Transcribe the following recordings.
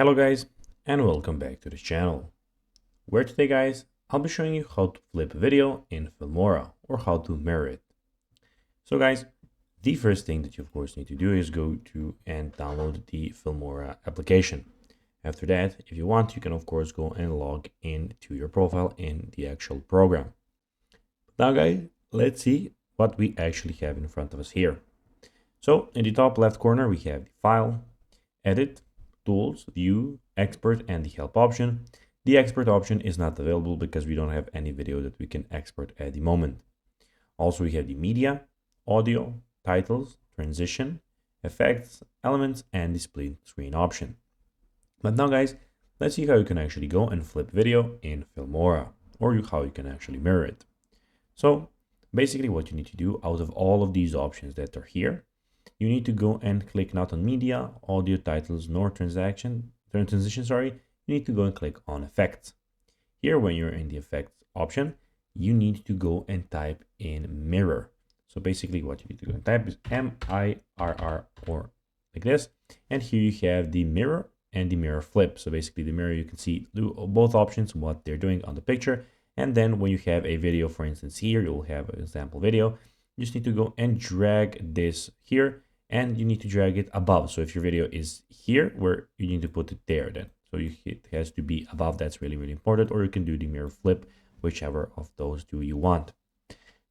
Hello guys, and welcome back to the channel, where today guys, I'll be showing you how to flip a video in Filmora, or how to mirror it. So guys, the first thing that you of course need to do is go to and download the Filmora application. After that, if you want, you can of course go and log into your profile in the actual program. Now guys, let's see what we actually have in front of us here. So in the top left corner, we have the file, edit, tools, view, export, and the help option. The export option is not available because we don't have any video that we can export at the moment. Also, we have the media, audio, titles, transition, effects, elements, and the split screen option. But now guys, let's see how you can actually go and flip video in Filmora, or how you can actually mirror it. So basically what you need to do out of all of these options that are here, you need to go and click not on media, audio, titles, nor transition, you need to go and click on effects. Here, when you're in the effects option, you need to go and type in mirror. So basically what you need to go and type is M-I-R-R, or like this. And here you have the mirror and the mirror flip. So basically the mirror, you can see both options, what they're doing on the picture. And then when you have a video, for instance, here, you'll have an example video. You just need to go and drag this here, and you need to drag it above. So if your video is here, where you need to put it there then. So it has to be above. That's really, really important. Or you can do the mirror flip, whichever of those two you want.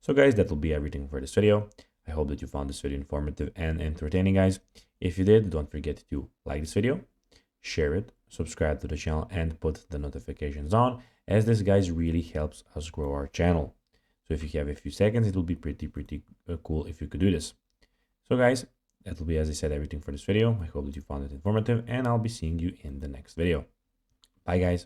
So guys, that will be everything for this video. I hope that you found this video informative and entertaining, guys. If you did, don't forget to like this video, share it, subscribe to the channel, and put the notifications on, as this, guys, really helps us grow our channel. So if you have a few seconds, it will be pretty cool if you could do this. So guys, that will be, as I said, everything for this video. I hope that you found it informative, and I'll be seeing you in the next video. Bye guys.